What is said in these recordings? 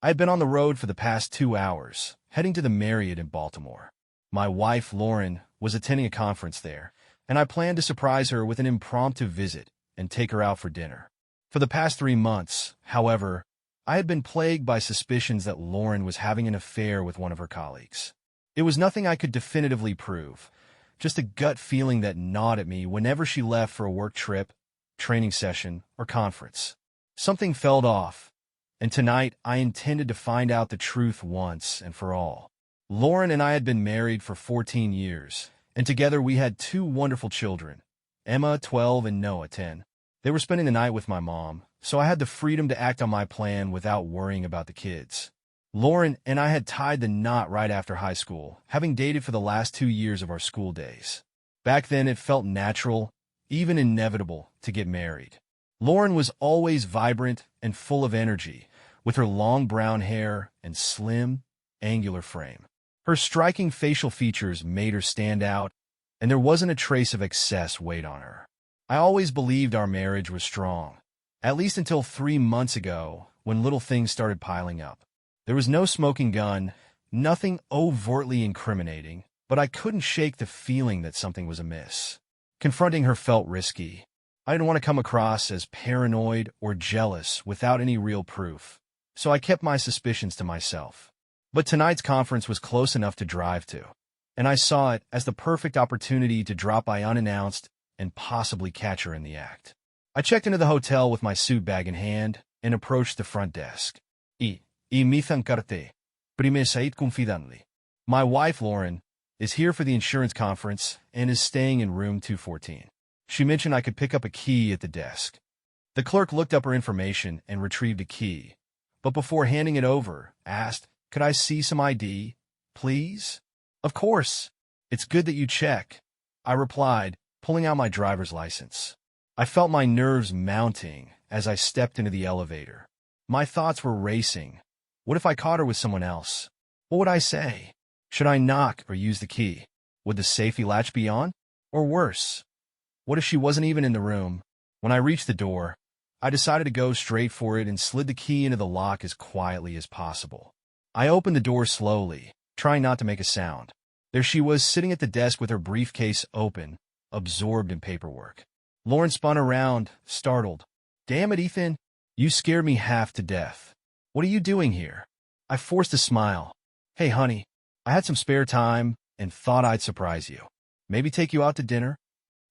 I had been on the road for the past 2 hours, heading to the Marriott in Baltimore. My wife, Lauren, was attending a conference there, and I planned to surprise her with an impromptu visit and take her out for dinner. For the past 3 months, however, I had been plagued by suspicions that Lauren was having an affair with one of her colleagues. It was nothing I could definitively prove, just a gut feeling that gnawed at me whenever she left for a work trip, training session, or conference. Something felt off, and tonight I intended to find out the truth once and for all. Lauren and I had been married for 14 years, and together we had 2 wonderful children, Emma, 12, and Noah, 10. They were spending the night with my mom, so I had the freedom to act on my plan without worrying about the kids. Lauren and I had tied the knot right after high school, having dated for the last 2 years of our school days. Back then, it felt natural, even inevitable, to get married. Lauren was always vibrant and full of energy, with her long brown hair and slim, angular frame. Her striking facial features made her stand out, and there wasn't a trace of excess weight on her. I always believed our marriage was strong, at least until 3 months ago, when little things started piling up. There was no smoking gun, nothing overtly incriminating, but I couldn't shake the feeling that something was amiss. Confronting her felt risky. I didn't want to come across as paranoid or jealous without any real proof, so I kept my suspicions to myself. But tonight's conference was close enough to drive to, and I saw it as the perfect opportunity to drop by unannounced and possibly catch her in the act. I checked into the hotel with my suit bag in hand and approached the front desk. Mi thankarte. Prime sait confidently. My wife, Lauren, is here for the insurance conference and is staying in room 214. She mentioned I could pick up a key at the desk. The clerk looked up her information and retrieved a key, but before handing it over, asked, "Could I see some ID, please?" "Of course. It's good that you check," I replied, pulling out my driver's license. I felt my nerves mounting as I stepped into the elevator. My thoughts were racing. What if I caught her with someone else? What would I say? Should I knock or use the key? Would the safety latch be on? Or worse, what if she wasn't even in the room? When I reached the door, I decided to go straight for it and slid the key into the lock as quietly as possible. I opened the door slowly, trying not to make a sound. There she was, sitting at the desk with her briefcase open, absorbed in paperwork. Lauren spun around, startled. "Damn it, Ethan. You scared me half to death. What are you doing here?" I forced a smile. "Hey, honey, I had some spare time and thought I'd surprise you. Maybe take you out to dinner?"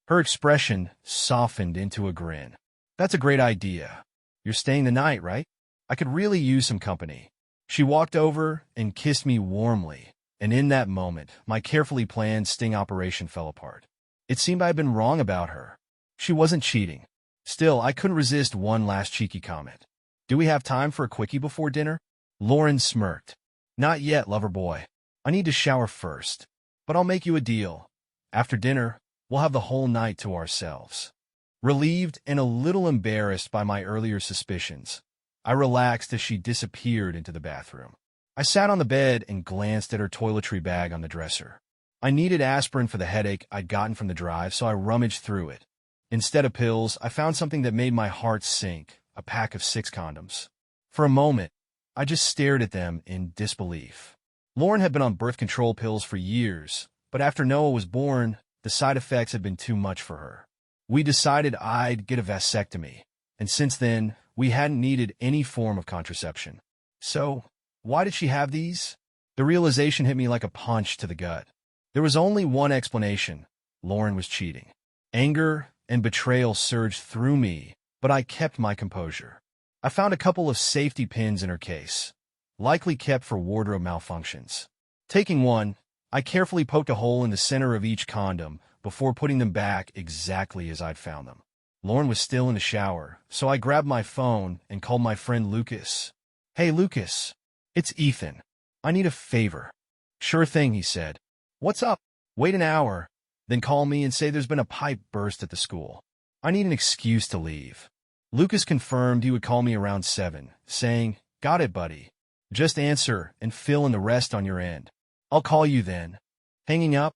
Her expression softened into a grin. "That's a great idea. You're staying the night, right? I could really use some company." She walked over and kissed me warmly, and in that moment, my carefully planned sting operation fell apart. It seemed I had been wrong about her. She wasn't cheating. Still, I couldn't resist one last cheeky comment. "Do we have time for a quickie before dinner?" Lauren smirked. "Not yet, lover boy. I need to shower first. But I'll make you a deal. After dinner, we'll have the whole night to ourselves." Relieved and a little embarrassed by my earlier suspicions, I relaxed as she disappeared into the bathroom. I sat on the bed and glanced at her toiletry bag on the dresser. I needed aspirin for the headache I'd gotten from the drive, so I rummaged through it. Instead of pills, I found something that made my heart sink, a pack of 6 condoms. For a moment, I just stared at them in disbelief. Lauren had been on birth control pills for years, but after Noah was born, the side effects had been too much for her. We decided I'd get a vasectomy, and since then, we hadn't needed any form of contraception. So, why did she have these? The realization hit me like a punch to the gut. There was only one explanation: Lauren was cheating. Anger and betrayal surged through me, but I kept my composure. I found a couple of safety pins in her case, likely kept for wardrobe malfunctions. Taking one, I carefully poked a hole in the center of each condom before putting them back exactly as I'd found them. Lauren was still in the shower, so I grabbed my phone and called my friend Lucas. "Hey, Lucas, it's Ethan. I need a favor." "Sure thing," he said. "What's up?" "Wait an hour, then call me and say there's been a pipe burst at the school. I need an excuse to leave." Lucas confirmed he would call me around 7, saying, "Got it, buddy. Just answer and fill in the rest on your end. I'll call you then." Hanging up,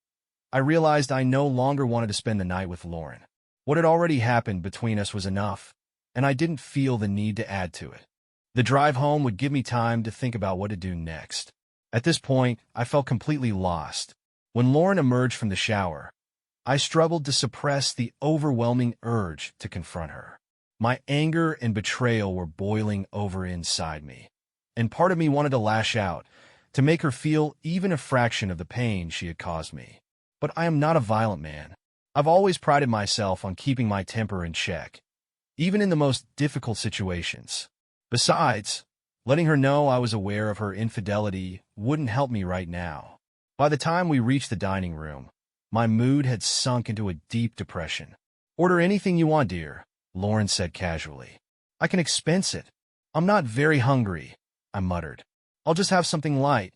I realized I no longer wanted to spend the night with Lauren. What had already happened between us was enough, and I didn't feel the need to add to it. The drive home would give me time to think about what to do next. At this point, I felt completely lost. When Lauren emerged from the shower, I struggled to suppress the overwhelming urge to confront her. My anger and betrayal were boiling over inside me, and part of me wanted to lash out, to make her feel even a fraction of the pain she had caused me. But I am not a violent man. I've always prided myself on keeping my temper in check, even in the most difficult situations. Besides, letting her know I was aware of her infidelity wouldn't help me right now. By the time we reached the dining room, my mood had sunk into a deep depression. "Order anything you want, dear," Lauren said casually. "I can expense it." "I'm not very hungry," I muttered. "I'll just have something light,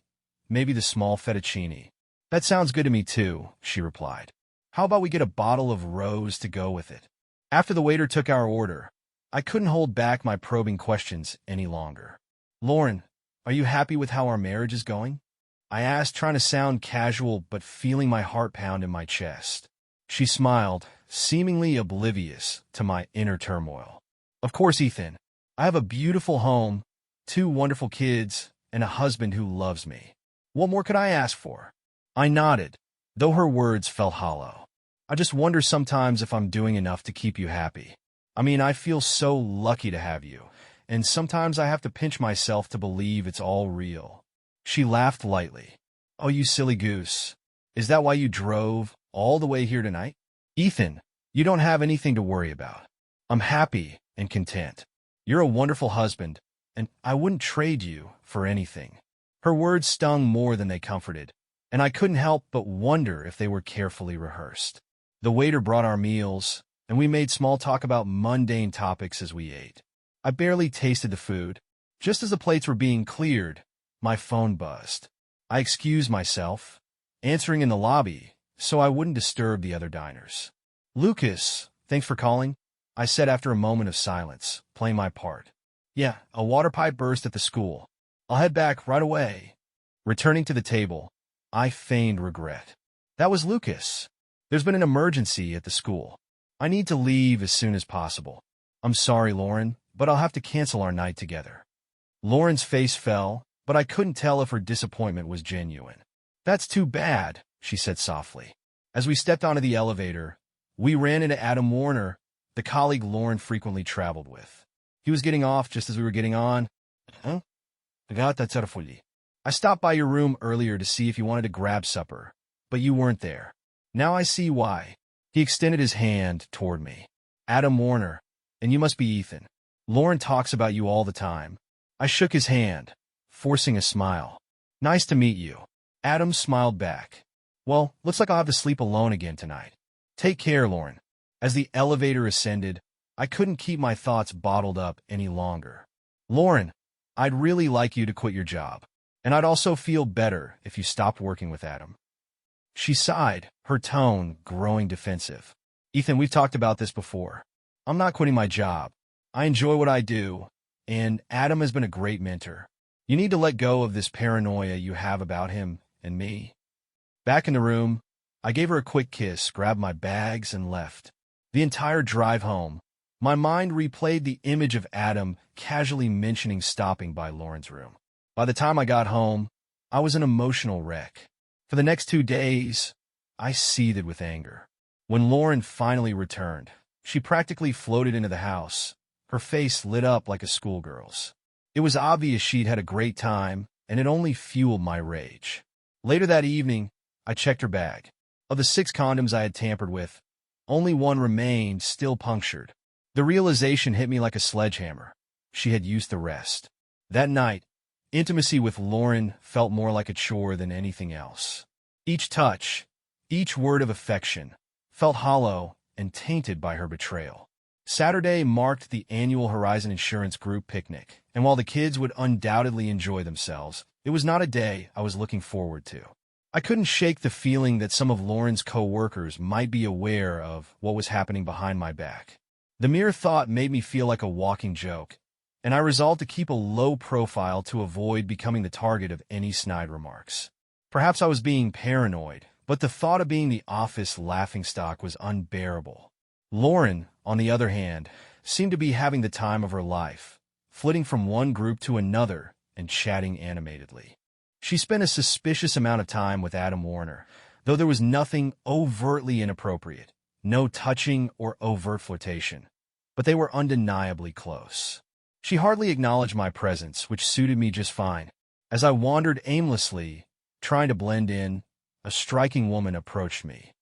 maybe the small fettuccine." "That sounds good to me too," she replied. "How about we get a bottle of rose to go with it?" After the waiter took our order, I couldn't hold back my probing questions any longer. "Lauren, are you happy with how our marriage is going?" I asked, trying to sound casual but feeling my heart pound in my chest. She smiled, seemingly oblivious to my inner turmoil. "Of course, Ethan. I have a beautiful home, 2 wonderful kids, and a husband who loves me. What more could I ask for?" I nodded, though her words felt hollow. "I just wonder sometimes if I'm doing enough to keep you happy. I mean, I feel so lucky to have you, and sometimes I have to pinch myself to believe it's all real." She laughed lightly. "Oh, you silly goose. Is that why you drove all the way here tonight?" "Ethan, you don't have anything to worry about. I'm happy and content. You're a wonderful husband, and I wouldn't trade you for anything." Her words stung more than they comforted, and I couldn't help but wonder if they were carefully rehearsed. The waiter brought our meals, and we made small talk about mundane topics as we ate. I barely tasted the food. Just as the plates were being cleared, my phone buzzed. I excused myself, answering in the lobby so I wouldn't disturb the other diners. "Lucas, thanks for calling," I said after a moment of silence, playing my part. "Yeah, a water pipe burst at the school. I'll head back right away." Returning to the table, I feigned regret. "That was Lucas. There's been an emergency at the school. I need to leave as soon as possible. I'm sorry, Lauren, but I'll have to cancel our night together." Lauren's face fell, but I couldn't tell if her disappointment was genuine. "That's too bad," she said softly. As we stepped onto the elevator, we ran into Adam Warner, the colleague Lauren frequently traveled with. He was getting off just as we were getting on. "Huh? I stopped by your room earlier to see if you wanted to grab supper, but you weren't there. Now I see why." He extended his hand toward me. "Adam Warner, and you must be Ethan. Lauren talks about you all the time." I shook his hand, forcing a smile. "Nice to meet you." Adam smiled back. "Well, looks like I'll have to sleep alone again tonight. Take care, Lauren." As the elevator ascended, I couldn't keep my thoughts bottled up any longer. "Lauren, I'd really like you to quit your job, and I'd also feel better if you stopped working with Adam." She sighed, her tone growing defensive. "Ethan, we've talked about this before. I'm not quitting my job. I enjoy what I do, and Adam has been a great mentor. You need to let go of this paranoia you have about him and me." Back in the room, I gave her a quick kiss, grabbed my bags, and left. The entire drive home, my mind replayed the image of Adam casually mentioning stopping by Lauren's room. By the time I got home, I was an emotional wreck. For the next 2 days, I seethed with anger. When Lauren finally returned, she practically floated into the house, her face lit up like a schoolgirl's. It was obvious she'd had a great time, and it only fueled my rage. Later that evening, I checked her bag. Of the 6 condoms I had tampered with, only 1 remained, still punctured. The realization hit me like a sledgehammer. She had used the rest. That night, intimacy with Lauren felt more like a chore than anything else. Each touch, each word of affection, felt hollow and tainted by her betrayal. Saturday marked the annual Horizon Insurance Group picnic, and while the kids would undoubtedly enjoy themselves, it was not a day I was looking forward to. I couldn't shake the feeling that some of Lauren's co-workers might be aware of what was happening behind my back. The mere thought made me feel like a walking joke, and I resolved to keep a low profile to avoid becoming the target of any snide remarks. Perhaps I was being paranoid, but the thought of being the office laughingstock was unbearable. Lauren, on the other hand, seemed to be having the time of her life, flitting from one group to another and chatting animatedly. She spent a suspicious amount of time with Adam Warner, though there was nothing overtly inappropriate, no touching or overt flirtation. But they were undeniably close. She hardly acknowledged my presence, which suited me just fine. As I wandered aimlessly, trying to blend in, a striking woman approached me.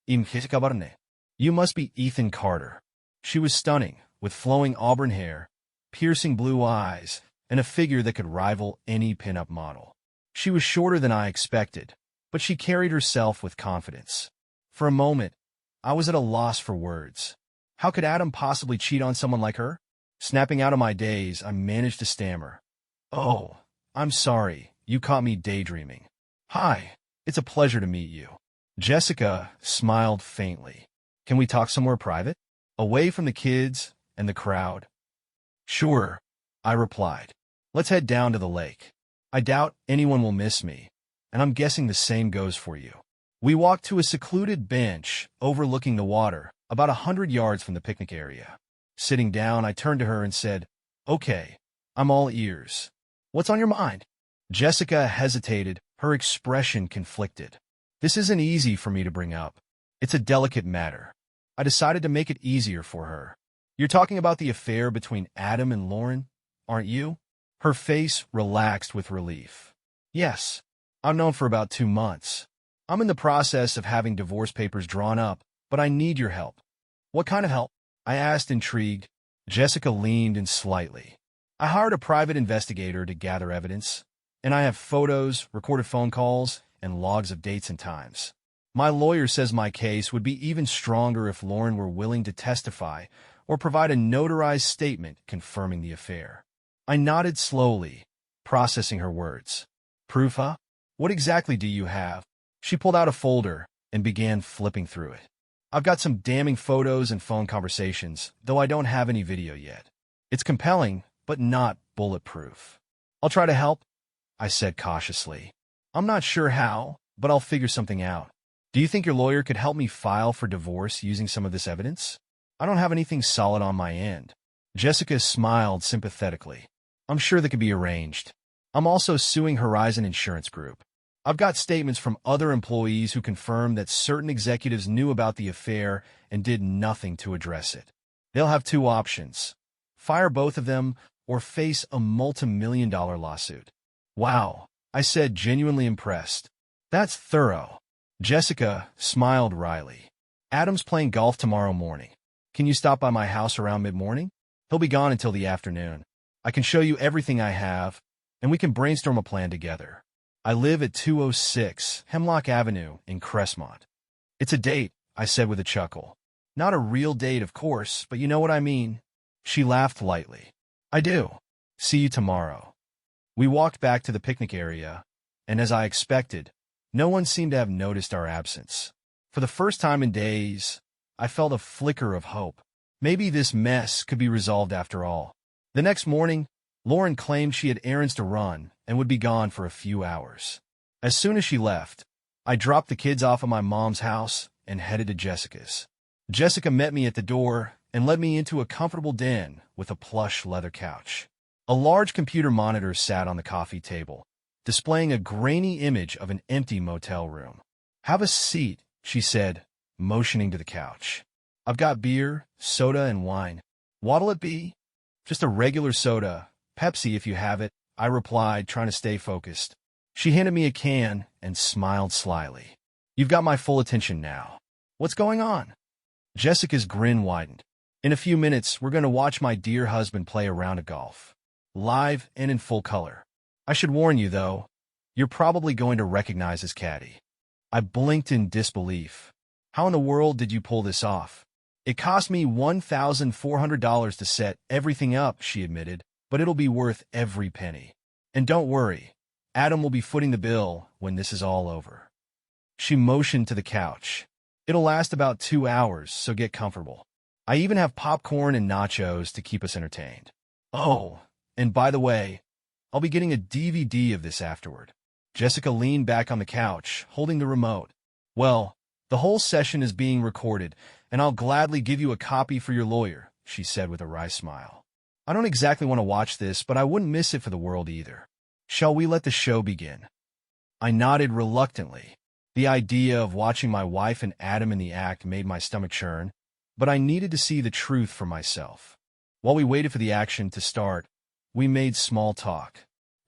You must be Ethan Carter. She was stunning, with flowing auburn hair, piercing blue eyes, and a figure that could rival any pinup model. She was shorter than I expected, but she carried herself with confidence. For a moment, I was at a loss for words. How could Adam possibly cheat on someone like her? Snapping out of my daze, I managed to stammer. Oh, I'm sorry, you caught me daydreaming. Hi, it's a pleasure to meet you. Jessica smiled faintly. Can we talk somewhere private? Away from the kids and the crowd? Sure, I replied. Let's head down to the lake. I doubt anyone will miss me, and I'm guessing the same goes for you. We walked to a secluded bench overlooking the water, about 100 yards from the picnic area. Sitting down, I turned to her and said, Okay, I'm all ears. What's on your mind? Jessica hesitated, her expression conflicted. This isn't easy for me to bring up. It's a delicate matter. I decided to make it easier for her. You're talking about the affair between Adam and Lauren, aren't you? Her face relaxed with relief. Yes, I've known for about 2 months. I'm in the process of having divorce papers drawn up, but I need your help. What kind of help? I asked, intrigued. Jessica leaned in slightly. I hired a private investigator to gather evidence, and I have photos, recorded phone calls, and logs of dates and times. My lawyer says my case would be even stronger if Lauren were willing to testify or provide a notarized statement confirming the affair. I nodded slowly, processing her words. Proof, huh? What exactly do you have? She pulled out a folder and began flipping through it. I've got some damning photos and phone conversations, though I don't have any video yet. It's compelling, but not bulletproof. I'll try to help, I said cautiously. I'm not sure how, but I'll figure something out. Do you think your lawyer could help me file for divorce using some of this evidence? I don't have anything solid on my end. Jessica smiled sympathetically. I'm sure that could be arranged. I'm also suing Horizon Insurance Group. I've got statements from other employees who confirm that certain executives knew about the affair and did nothing to address it. They'll have 2 options. Fire both of them or face a multi-million-dollar lawsuit. Wow, I said, genuinely impressed. That's thorough. Jessica smiled wryly. Adam's playing golf tomorrow morning. Can you stop by my house around mid-morning? He'll be gone until the afternoon. I can show you everything I have, and we can brainstorm a plan together. I live at 206 Hemlock Avenue in Crestmont. It's a date, I said with a chuckle. Not a real date, of course, but you know what I mean. She laughed lightly. I do. See you tomorrow. We walked back to the picnic area, and as I expected, no one seemed to have noticed our absence. For the first time in days, I felt a flicker of hope. Maybe this mess could be resolved after all. The next morning, Lauren claimed she had errands to run and would be gone for a few hours. As soon as she left, I dropped the kids off at my mom's house and headed to Jessica's. Jessica met me at the door and led me into a comfortable den with a plush leather couch. A large computer monitor sat on the coffee table, displaying a grainy image of an empty motel room. Have a seat, she said, motioning to the couch. I've got beer, soda, and wine. What'll it be? Just a regular soda. Pepsi if you have it, I replied, trying to stay focused. She handed me a can and smiled slyly. You've got my full attention now. What's going on? Jessica's grin widened. In a few minutes, we're going to watch my dear husband play a round of golf. Live and in full color. I should warn you, though, you're probably going to recognize his caddy. I blinked in disbelief. How in the world did you pull this off? It cost me $1,400 to set everything up, she admitted, but it'll be worth every penny. And don't worry, Adam will be footing the bill when this is all over. She motioned to the couch. It'll last about 2 hours, so get comfortable. I even have popcorn and nachos to keep us entertained. Oh, and by the way, I'll be getting a DVD of this afterward. Jessica leaned back on the couch, holding the remote. Well, the whole session is being recorded, and I'll gladly give you a copy for your lawyer, she said with a wry smile. I don't exactly want to watch this, but I wouldn't miss it for the world either. Shall we let the show begin? I nodded reluctantly. The idea of watching my wife and Adam in the act made my stomach churn, but I needed to see the truth for myself. While we waited for the action to start, we made small talk.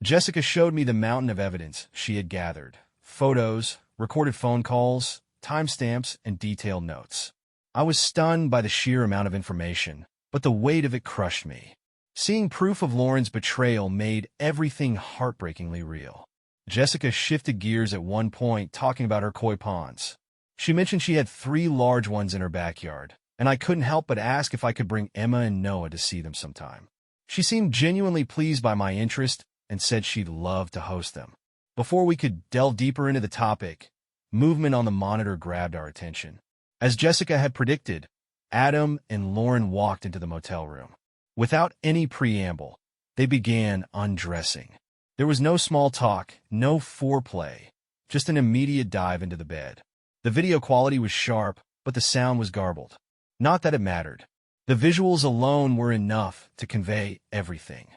Jessica showed me the mountain of evidence she had gathered: photos, recorded phone calls, timestamps, and detailed notes. I was stunned by the sheer amount of information, but the weight of it crushed me. Seeing proof of Lauren's betrayal made everything heartbreakingly real. Jessica shifted gears at one point, talking about her koi ponds. She mentioned she had 3 large ones in her backyard, and I couldn't help but ask if I could bring Emma and Noah to see them sometime. She seemed genuinely pleased by my interest and said she'd love to host them. Before we could delve deeper into the topic, movement on the monitor grabbed our attention. As Jessica had predicted, Adam and Lauren walked into the motel room. Without any preamble, they began undressing. There was no small talk, no foreplay, just an immediate dive into the bed. The video quality was sharp, but the sound was garbled. Not that it mattered. The visuals alone were enough to convey everything.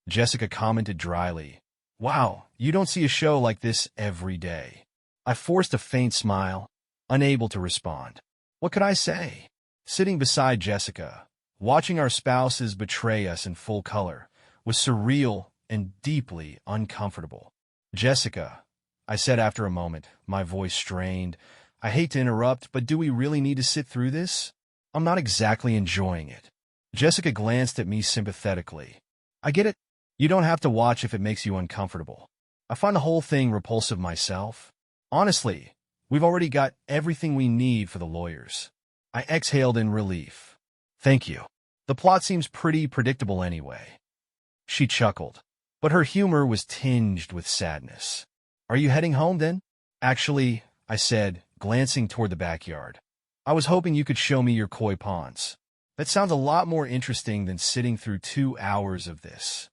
Jessica commented dryly, "Wow, you don't see a show like this every day." I forced a faint smile, unable to respond. What could I say? Sitting beside Jessica, watching our spouses betray us in full color, was surreal and deeply uncomfortable. "Jessica," I said after a moment, my voice strained, "I hate to interrupt, but do we really need to sit through this? I'm not exactly enjoying it." Jessica glanced at me sympathetically. "I get it. You don't have to watch if it makes you uncomfortable. I find the whole thing repulsive myself. Honestly, we've already got everything we need for the lawyers." I exhaled in relief. "Thank you. The plot seems pretty predictable anyway." She chuckled, but her humor was tinged with sadness. "Are you heading home then?" "Actually," I said, glancing toward the backyard, "I was hoping you could show me your koi ponds. That sounds a lot more interesting than sitting through 2 hours of this."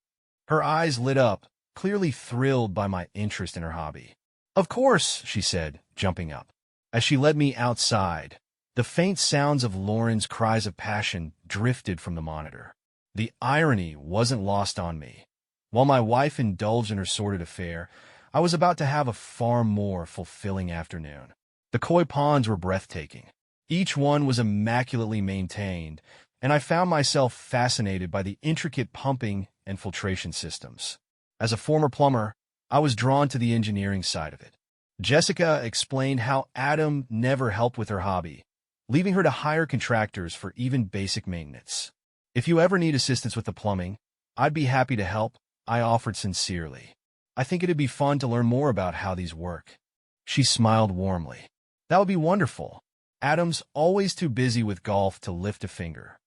Her eyes lit up, clearly thrilled by my interest in her hobby. "Of course," she said, jumping up. As she led me outside, the faint sounds of Lauren's cries of passion drifted from the monitor. The irony wasn't lost on me. While my wife indulged in her sordid affair, I was about to have a far more fulfilling afternoon. The koi ponds were breathtaking. Each one was immaculately maintained, and I found myself fascinated by the intricate pumping and filtration systems. As a former plumber, I was drawn to the engineering side of it. Jessica explained how Adam never helped with her hobby, leaving her to hire contractors for even basic maintenance. "If you ever need assistance with the plumbing, I'd be happy to help," I offered sincerely. "I think it'd be fun to learn more about how these work." She smiled warmly. "That would be wonderful. Adam's always too busy with golf to lift a finger."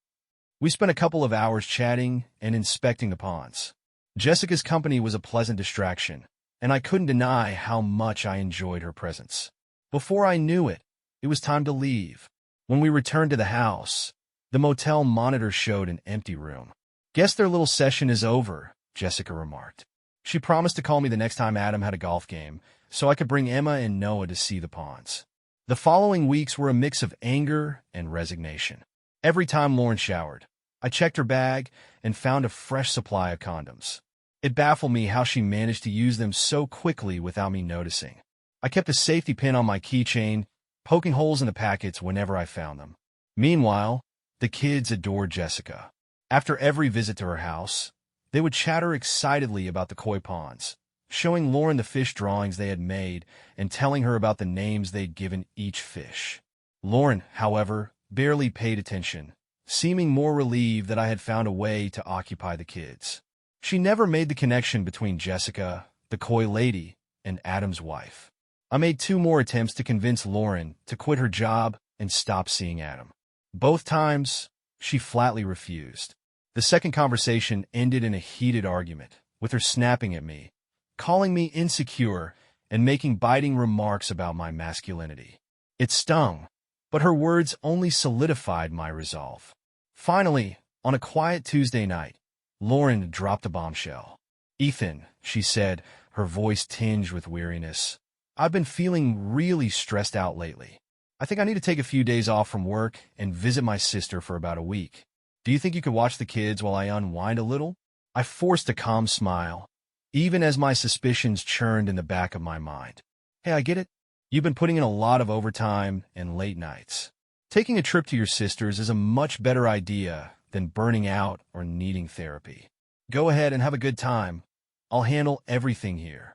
We spent a couple of hours chatting and inspecting the ponds. Jessica's company was a pleasant distraction, and I couldn't deny how much I enjoyed her presence. Before I knew it, it was time to leave. When we returned to the house, the motel monitor showed an empty room. "Guess their little session is over," Jessica remarked. She promised to call me the next time Adam had a golf game, so I could bring Emma and Noah to see the ponds. The following weeks were a mix of anger and resignation. Every time Lauren showered, I checked her bag and found a fresh supply of condoms. It baffled me how she managed to use them so quickly without me noticing. I kept a safety pin on my keychain, poking holes in the packets whenever I found them. Meanwhile, the kids adored Jessica. After every visit to her house, they would chatter excitedly about the koi ponds, showing Lauren the fish drawings they had made and telling her about the names they'd given each fish. Lauren, however, barely paid attention, seeming more relieved that I had found a way to occupy the kids. She never made the connection between Jessica, the koi lady, and Adam's wife. I made 2 more attempts to convince Lauren to quit her job and stop seeing Adam. Both times, she flatly refused. The second conversation ended in a heated argument, with her snapping at me, calling me insecure, and making biting remarks about my masculinity. It stung, but her words only solidified my resolve. Finally, on a quiet Tuesday night, Lauren dropped a bombshell. "Ethan," she said, her voice tinged with weariness, "I've been feeling really stressed out lately. I think I need to take a few days off from work and visit my sister for about a week." Do you think you could watch the kids while I unwind a little? I forced a calm smile, even as my suspicions churned in the back of my mind. Hey, I get it. You've been putting in a lot of overtime and late nights. Taking a trip to your sister's is a much better idea than burning out or needing therapy. Go ahead and have a good time. I'll handle everything here.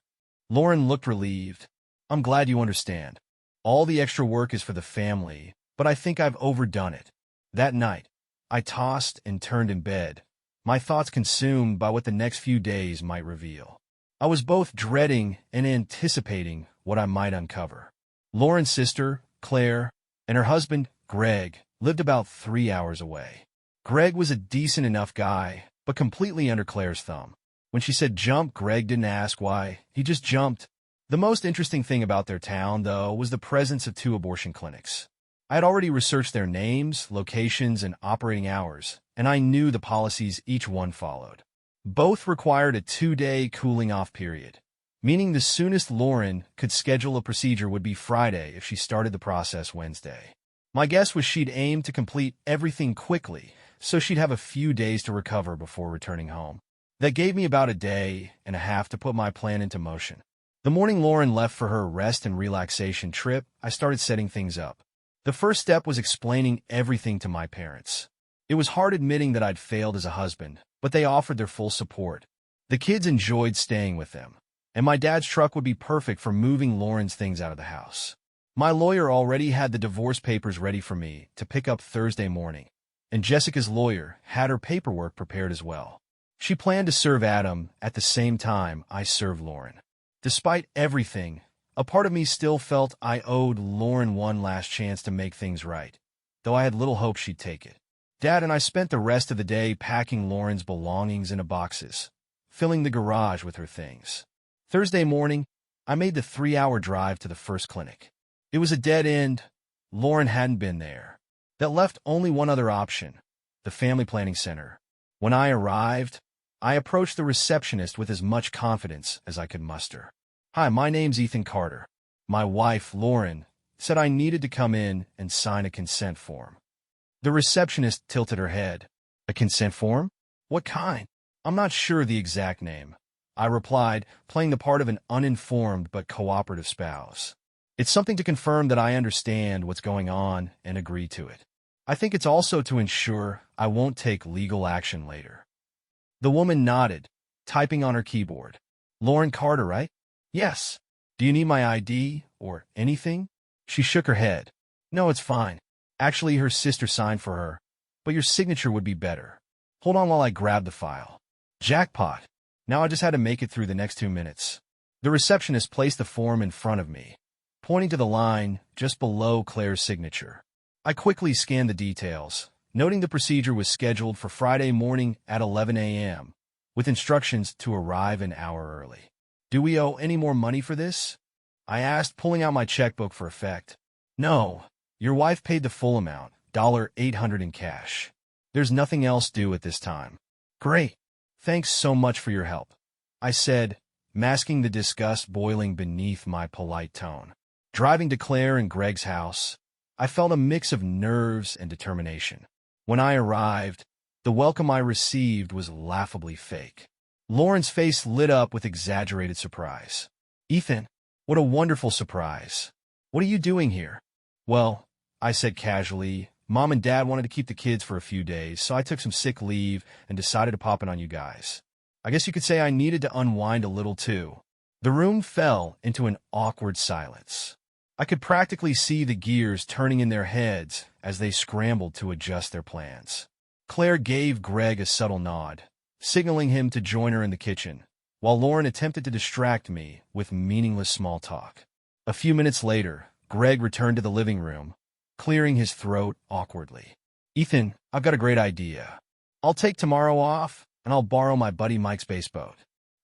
Lauren looked relieved. I'm glad you understand. All the extra work is for the family, but I think I've overdone it. That night, I tossed and turned in bed, my thoughts consumed by what the next few days might reveal. I was both dreading and anticipating what I might uncover. Lauren's sister, Claire, and her husband, Greg, lived about 3 hours away. Greg was a decent enough guy, but completely under Claire's thumb. When she said jump, Greg didn't ask why. He just jumped. The most interesting thing about their town, though, was the presence of 2 abortion clinics. I had already researched their names, locations, and operating hours, and I knew the policies each one followed. Both required a 2-day cooling-off period, meaning the soonest Lauren could schedule a procedure would be Friday if she started the process Wednesday. My guess was she'd aim to complete everything quickly, so she'd have a few days to recover before returning home. That gave me about a day and a half to put my plan into motion. The morning Lauren left for her rest and relaxation trip, I started setting things up. The first step was explaining everything to my parents. It was hard admitting that I'd failed as a husband, but they offered their full support. The kids enjoyed staying with them, and my dad's truck would be perfect for moving Lauren's things out of the house. My lawyer already had the divorce papers ready for me to pick up Thursday morning, and Jessica's lawyer had her paperwork prepared as well. She planned to serve Adam at the same time I served Lauren. Despite everything, a part of me still felt I owed Lauren one last chance to make things right, though I had little hope she'd take it. Dad and I spent the rest of the day packing Lauren's belongings into boxes, filling the garage with her things. Thursday morning, I made the 3-hour drive to the first clinic. It was a dead end. Lauren hadn't been there. That left only one other option, the family planning center. When I arrived, I approached the receptionist with as much confidence as I could muster. Hi, my name's Ethan Carter. My wife, Lauren, said I needed to come in and sign a consent form. The receptionist tilted her head. A consent form? What kind? I'm not sure the exact name, I replied, playing the part of an uninformed but cooperative spouse. It's something to confirm that I understand what's going on and agree to it. I think it's also to ensure I won't take legal action later. The woman nodded, typing on her keyboard. Lauren Carter, right? Yes. Do you need my ID or anything? She shook her head. No, it's fine. Actually, her sister signed for her, but your signature would be better. Hold on while I grab the file. Jackpot. Now I just had to make it through the next 2 minutes. The receptionist placed the form in front of me, pointing to the line just below Claire's signature. I quickly scanned the details, noting the procedure was scheduled for Friday morning at 11 a.m., with instructions to arrive an hour early. Do we owe any more money for this? I asked, pulling out my checkbook for effect. No, your wife paid the full amount, $800 in cash. There's nothing else due at this time. Great. Thanks so much for your help, I said, masking the disgust boiling beneath my polite tone. Driving to Claire and Greg's house, I felt a mix of nerves and determination. When I arrived, the welcome I received was laughably fake. Lauren's face lit up with exaggerated surprise. Ethan, what a wonderful surprise. What are you doing here? Well, I said casually, Mom and Dad wanted to keep the kids for a few days, so I took some sick leave and decided to pop in on you guys. I guess you could say I needed to unwind a little too. The room fell into an awkward silence. I could practically see the gears turning in their heads as they scrambled to adjust their plans. Claire gave Greg a subtle nod, signaling him to join her in the kitchen, while Lauren attempted to distract me with meaningless small talk. A few minutes later, Greg returned to the living room, clearing his throat awkwardly. Ethan, I've got a great idea. I'll take tomorrow off, and I'll borrow my buddy Mike's bass boat.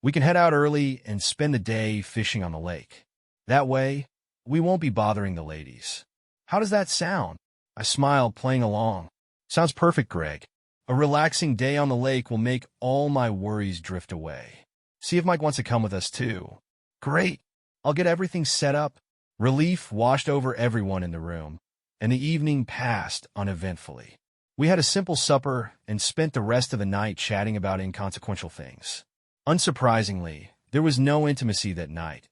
We can head out early and spend the day fishing on the lake. That way, we won't be bothering the ladies. How does that sound? I smiled, playing along. Sounds perfect, Greg. A relaxing day on the lake will make all my worries drift away. See if Mike wants to come with us, too. Great. I'll get everything set up. Relief washed over everyone in the room, and the evening passed uneventfully. We had a simple supper and spent the rest of the night chatting about inconsequential things. Unsurprisingly, there was no intimacy that night.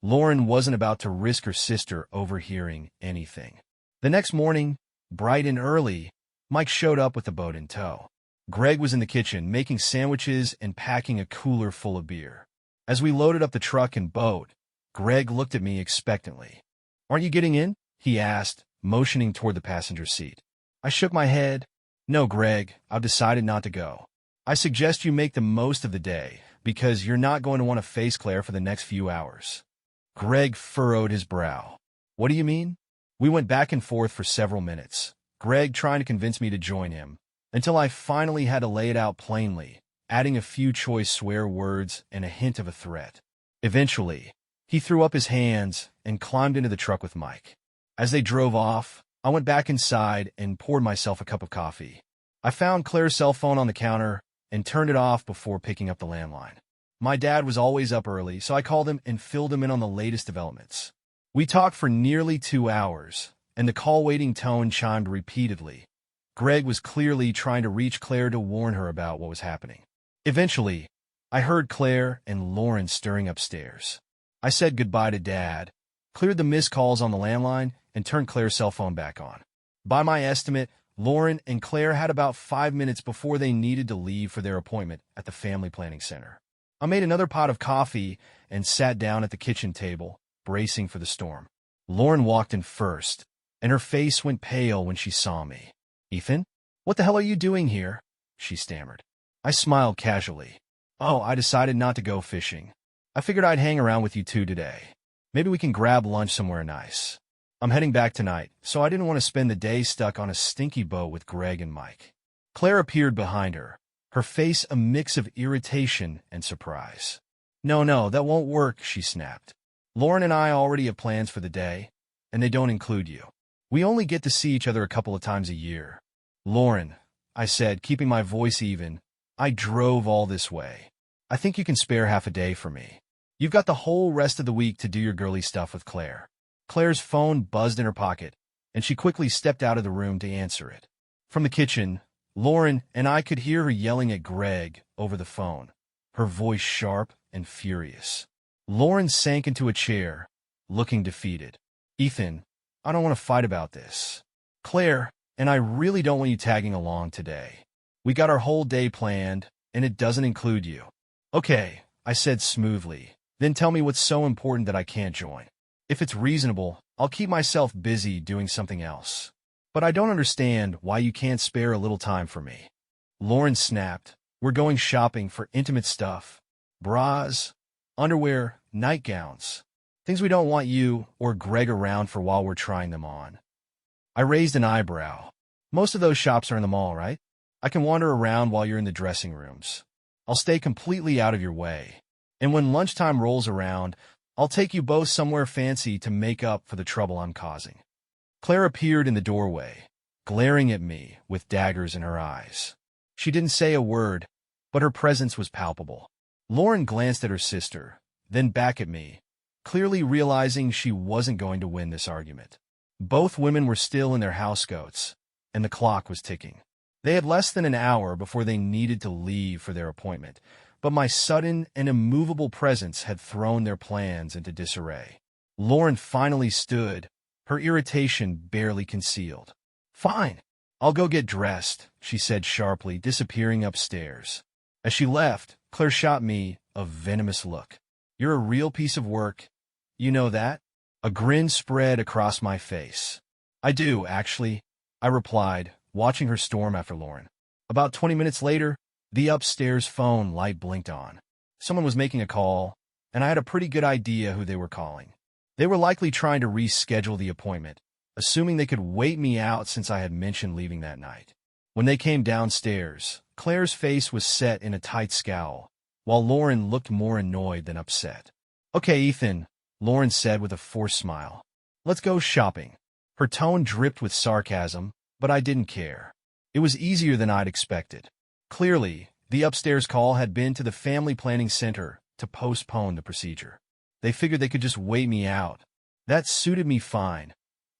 Lauren wasn't about to risk her sister overhearing anything. The next morning, bright and early, Mike showed up with the boat in tow. Greg was in the kitchen making sandwiches and packing a cooler full of beer. As we loaded up the truck and boat, Greg looked at me expectantly. "Aren't you getting in?" he asked, motioning toward the passenger seat. I shook my head. "No, Greg, I've decided not to go. I suggest you make the most of the day, because you're not going to want to face Claire for the next few hours." Greg furrowed his brow. "What do you mean?" We went back and forth for several minutes, Greg trying to convince me to join him, until I finally had to lay it out plainly, adding a few choice swear words and a hint of a threat. Eventually, he threw up his hands and climbed into the truck with Mike. As they drove off, I went back inside and poured myself a cup of coffee. I found Claire's cell phone on the counter and turned it off before picking up the landline. My dad was always up early, so I called him and filled him in on the latest developments. We talked for nearly 2 hours, and the call waiting tone chimed repeatedly. Greg was clearly trying to reach Claire to warn her about what was happening. Eventually, I heard Claire and Lauren stirring upstairs. I said goodbye to Dad, cleared the missed calls on the landline, and turned Claire's cell phone back on. By my estimate, Lauren and Claire had about 5 minutes before they needed to leave for their appointment at the Family Planning Center. I made another pot of coffee and sat down at the kitchen table, bracing for the storm. Lauren walked in first, and her face went pale when she saw me. "Ethan, what the hell are you doing here?" she stammered. I smiled casually. "Oh, I decided not to go fishing. I figured I'd hang around with you two today. Maybe we can grab lunch somewhere nice. I'm heading back tonight, so I didn't want to spend the day stuck on a stinky boat with Greg and Mike." Claire appeared behind her, her face a mix of irritation and surprise. No, that won't work," she snapped. "Lauren and I already have plans for the day, and they don't include you. We only get to see each other a couple of times a year." "Lauren," I said, keeping my voice even, "I drove all this way. I think you can spare half a day for me. You've got the whole rest of the week to do your girly stuff with Claire." Claire's phone buzzed in her pocket, and she quickly stepped out of the room to answer it. From the kitchen, Lauren and I could hear her yelling at Greg over the phone, her voice sharp and furious. Lauren sank into a chair, looking defeated. "Ethan, I don't want to fight about this. Claire and I really don't want you tagging along today. We got our whole day planned, and it doesn't include you." "Okay," I said smoothly, "then tell me what's so important that I can't join. If it's reasonable, I'll keep myself busy doing something else. But I don't understand why you can't spare a little time for me." Lauren snapped. "We're going shopping for intimate stuff. Bras, underwear, nightgowns. Things we don't want you or Greg around for while we're trying them on." I raised an eyebrow. "Most of those shops are in the mall, right? I can wander around while you're in the dressing rooms. I'll stay completely out of your way. And when lunchtime rolls around, I'll take you both somewhere fancy to make up for the trouble I'm causing." Claire appeared in the doorway, glaring at me with daggers in her eyes. She didn't say a word, but her presence was palpable. Lauren glanced at her sister, then back at me, clearly realizing she wasn't going to win this argument. Both women were still in their housecoats, and the clock was ticking. They had less than an hour before they needed to leave for their appointment, but my sudden and immovable presence had thrown their plans into disarray. Lauren finally stood, her irritation barely concealed. "Fine, I'll go get dressed," she said sharply, disappearing upstairs. As she left, Claire shot me a venomous look. "You're a real piece of work. You know that?" A grin spread across my face. "I do, actually," I replied, watching her storm after Lauren. About 20 minutes later, the upstairs phone light blinked on. Someone was making a call, and I had a pretty good idea who they were calling. They were likely trying to reschedule the appointment, assuming they could wait me out since I had mentioned leaving that night. When they came downstairs, Claire's face was set in a tight scowl, while Lauren looked more annoyed than upset. "Okay, Ethan," Lauren said with a forced smile. "Let's go shopping." Her tone dripped with sarcasm, but I didn't care. It was easier than I'd expected. Clearly, the upstairs call had been to the Family Planning Center to postpone the procedure. They figured they could just wait me out. That suited me fine.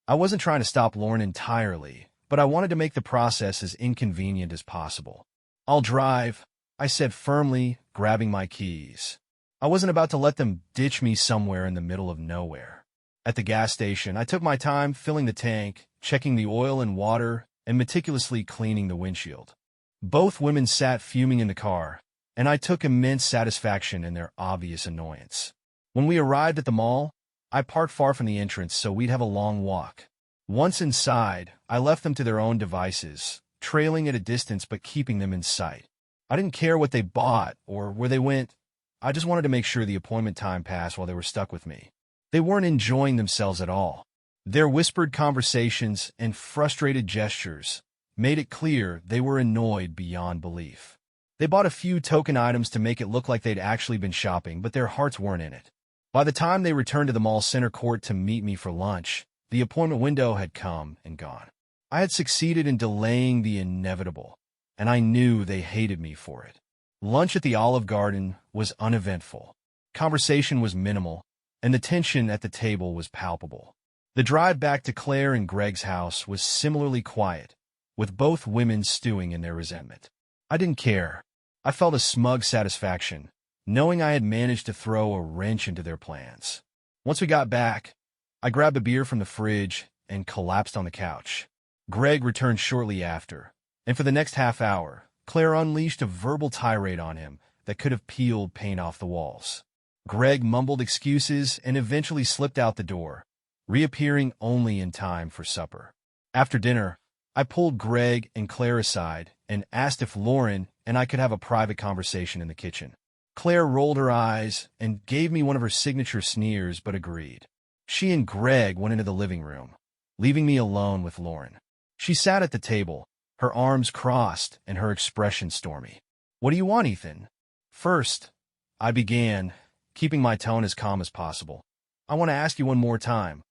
I wasn't trying to stop Lauren entirely, but I wanted to make the process as inconvenient as possible. "I'll drive," I said firmly, grabbing my keys. I wasn't about to let them ditch me somewhere in the middle of nowhere. At the gas station, I took my time filling the tank, checking the oil and water, and meticulously cleaning the windshield. Both women sat fuming in the car, and I took immense satisfaction in their obvious annoyance. When we arrived at the mall, I parked far from the entrance so we'd have a long walk. Once inside, I left them to their own devices, trailing at a distance but keeping them in sight. I didn't care what they bought or where they went. I just wanted to make sure the appointment time passed while they were stuck with me. They weren't enjoying themselves at all. Their whispered conversations and frustrated gestures made it clear they were annoyed beyond belief. They bought a few token items to make it look like they'd actually been shopping, but their hearts weren't in it. By the time they returned to the mall center court to meet me for lunch, the appointment window had come and gone. I had succeeded in delaying the inevitable, and I knew they hated me for it. Lunch at the Olive Garden was uneventful. Conversation was minimal, and the tension at the table was palpable. The drive back to Claire and Greg's house was similarly quiet, with both women stewing in their resentment. I didn't care. I felt a smug satisfaction, knowing I had managed to throw a wrench into their plans. Once we got back, I grabbed a beer from the fridge and collapsed on the couch. Greg returned shortly after, and for the next half hour, Claire unleashed a verbal tirade on him that could have peeled paint off the walls. Greg mumbled excuses and eventually slipped out the door, reappearing only in time for supper. After dinner, I pulled Greg and Claire aside and asked if Lauren and I could have a private conversation in the kitchen. Claire rolled her eyes and gave me one of her signature sneers, but agreed. She and Greg went into the living room, leaving me alone with Lauren. She sat at the table, her arms crossed and her expression stormy. "What do you want, Ethan?" "First," I began, keeping my tone as calm as possible, "I want to ask you one more time.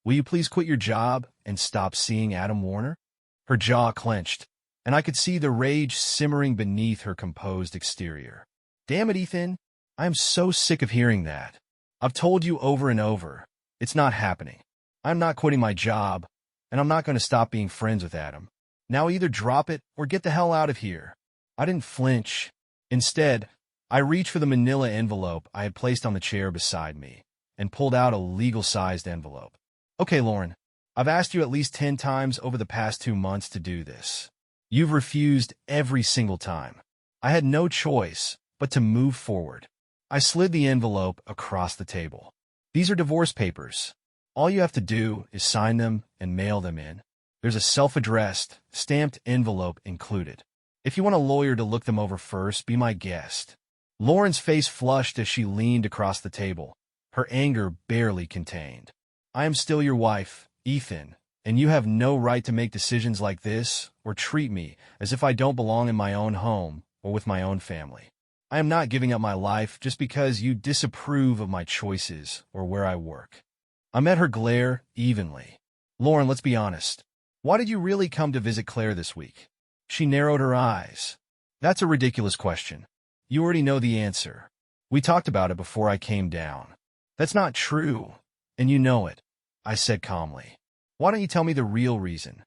Will you please quit your job and stop seeing Adam Warner?" Her jaw clenched, and I could see the rage simmering beneath her composed exterior. "Damn it, Ethan. I am so sick of hearing that. I've told you over and over. It's not happening. I'm not quitting my job, and I'm not going to stop being friends with Adam. Now either drop it or get the hell out of here." I didn't flinch. Instead, I reached for the manila envelope I had placed on the chair beside me and pulled out a legal-sized envelope. "Okay, Lauren, I've asked you at least 10 times over the past 2 months to do this. You've refused every single time. I had no choice but to move forward." I slid the envelope across the table. "These are divorce papers. All you have to do is sign them and mail them in. There's a self-addressed, stamped envelope included. If you want a lawyer to look them over first, be my guest." Lauren's face flushed as she leaned across the table, her anger barely contained. "I am still your wife, Ethan, and you have no right to make decisions like this or treat me as if I don't belong in my own home or with my own family. I am not giving up my life just because you disapprove of my choices or where I work." I met her glare evenly. "Lauren, let's be honest. Why did you really come to visit Claire this week?" She narrowed her eyes. "That's a ridiculous question. You already know the answer. We talked about it before I came down." "That's not true, and you know it," I said calmly. "Why don't you tell me the real reason?"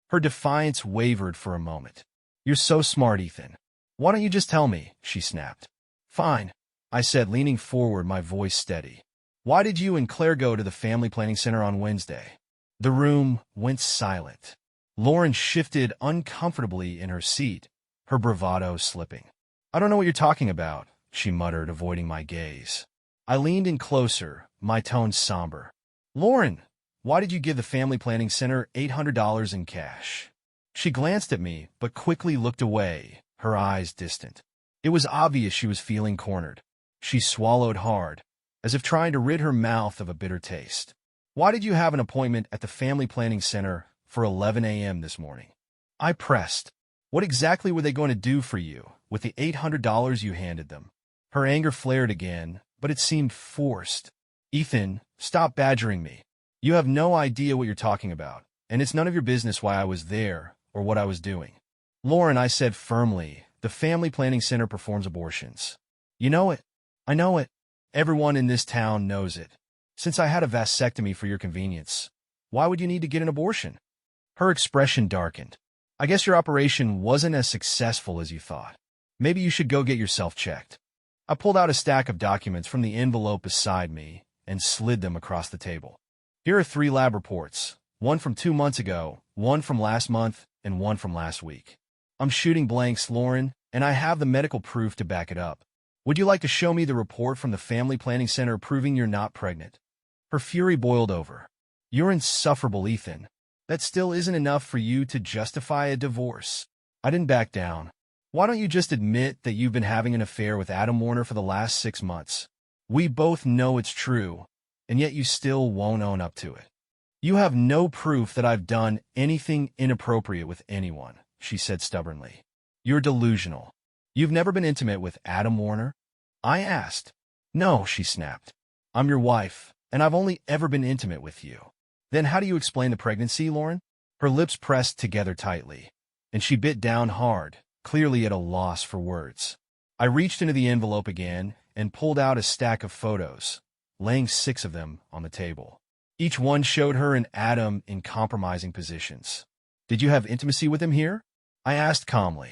Her defiance wavered for a moment. "You're so smart, Ethan. Why don't you just tell me?" she snapped. "Fine," I said, leaning forward, my voice steady. "Why did you and Claire go to the family planning center on Wednesday?" The room went silent. Lauren shifted uncomfortably in her seat, her bravado slipping. "I don't know what you're talking about," she muttered, avoiding my gaze. I leaned in closer, my tone somber. "Lauren, why did you give the family planning center $800 in cash?" She glanced at me, but quickly looked away, her eyes distant. It was obvious she was feeling cornered. She swallowed hard, as if trying to rid her mouth of a bitter taste. "Why did you have an appointment at the family planning center for 11 a.m. this morning?" I pressed. "What exactly were they going to do for you with the $800 you handed them?" Her anger flared again, but it seemed forced. "Ethan, stop badgering me. You have no idea what you're talking about, and it's none of your business why I was there or what I was doing." "Lauren," I said firmly, "the family planning center performs abortions. You know it. I know it. Everyone in this town knows it. Since I had a vasectomy for your convenience, why would you need to get an abortion?" Her expression darkened. I guess your operation wasn't as successful as you thought. Maybe you should go get yourself checked. I pulled out a stack of documents from the envelope beside me and slid them across the table. Here are 3 lab reports, one from 2 months ago, one from last month, and one from last week. I'm shooting blanks, Lauren, and I have the medical proof to back it up. Would you like to show me the report from the Family Planning Center proving you're not pregnant? Her fury boiled over. You're insufferable, Ethan. That still isn't enough for you to justify a divorce. I didn't back down. Why don't you just admit that you've been having an affair with Adam Warner for the last 6 months? We both know it's true, and yet you still won't own up to it. You have no proof that I've done anything inappropriate with anyone, she said stubbornly. You're delusional. You've never been intimate with Adam Warner? I asked. No, she snapped. I'm your wife, and I've only ever been intimate with you. Then how do you explain the pregnancy, Lauren? Her lips pressed together tightly, and she bit down hard, clearly at a loss for words. I reached into the envelope again and pulled out a stack of photos, laying 6 of them on the table. Each one showed her and Adam in compromising positions. Did you have intimacy with him here? I asked calmly.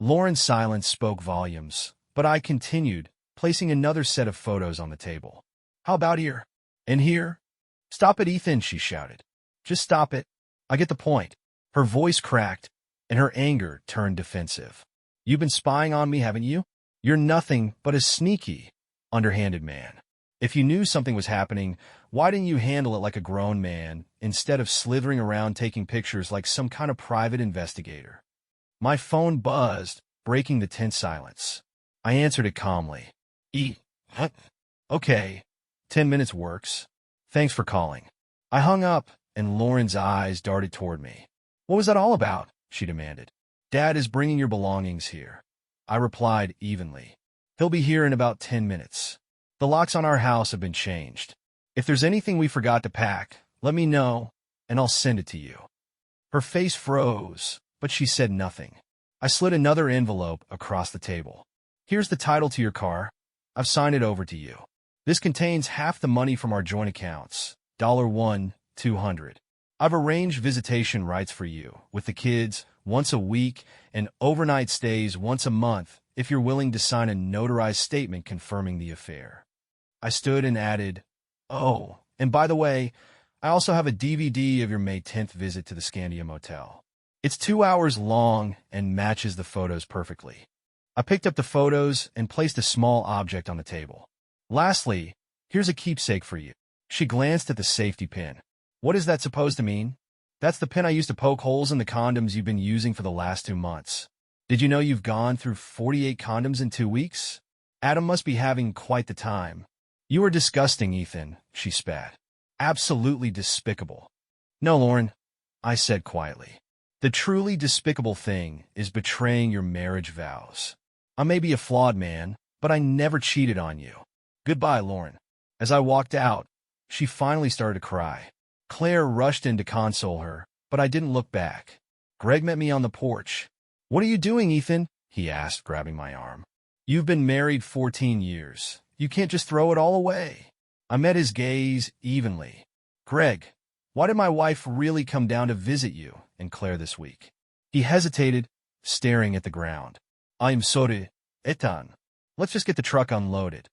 Lauren's silence spoke volumes, but I continued, placing another set of photos on the table. How about here? And here? Stop it, Ethan, she shouted. Just stop it. I get the point. Her voice cracked, and her anger turned defensive. You've been spying on me, haven't you? You're nothing but a sneaky, underhanded man. If you knew something was happening, why didn't you handle it like a grown man, instead of slithering around taking pictures like some kind of private investigator? My phone buzzed, breaking the tense silence. I answered it calmly. Okay, 10 minutes works. Thanks for calling. I hung up, and Lauren's eyes darted toward me. What was that all about? She demanded. Dad is bringing your belongings here. I replied evenly. He'll be here in about 10 minutes. The locks on our house have been changed. If there's anything we forgot to pack, let me know, and I'll send it to you. Her face froze, but she said nothing. I slid another envelope across the table. Here's the title to your car. I've signed it over to you. This contains half the money from our joint accounts, $1,200. I've arranged visitation rights for you, with the kids, once a week, and overnight stays once a month if you're willing to sign a notarized statement confirming the affair. I stood and added, oh, and by the way, I also have a DVD of your May 10th visit to the Scandia Motel. It's 2 hours long and matches the photos perfectly. I picked up the photos and placed a small object on the table. Lastly, here's a keepsake for you. She glanced at the safety pin. What is that supposed to mean? That's the pin I used to poke holes in the condoms you've been using for the last 2 months. Did you know you've gone through 48 condoms in 2 weeks? Adam must be having quite the time. You are disgusting, Ethan, she spat. Absolutely despicable. No, Lauren, I said quietly. The truly despicable thing is betraying your marriage vows. I may be a flawed man, but I never cheated on you. Goodbye, Lauren. As I walked out, she finally started to cry. Claire rushed in to console her, but I didn't look back. Greg met me on the porch. What are you doing, Ethan? He asked, grabbing my arm. You've been married 14 years. You can't just throw it all away. I met his gaze evenly. Greg, why did my wife really come down to visit you and Claire this week? He hesitated, staring at the ground. I'm sorry, Ethan. Let's just get the truck unloaded.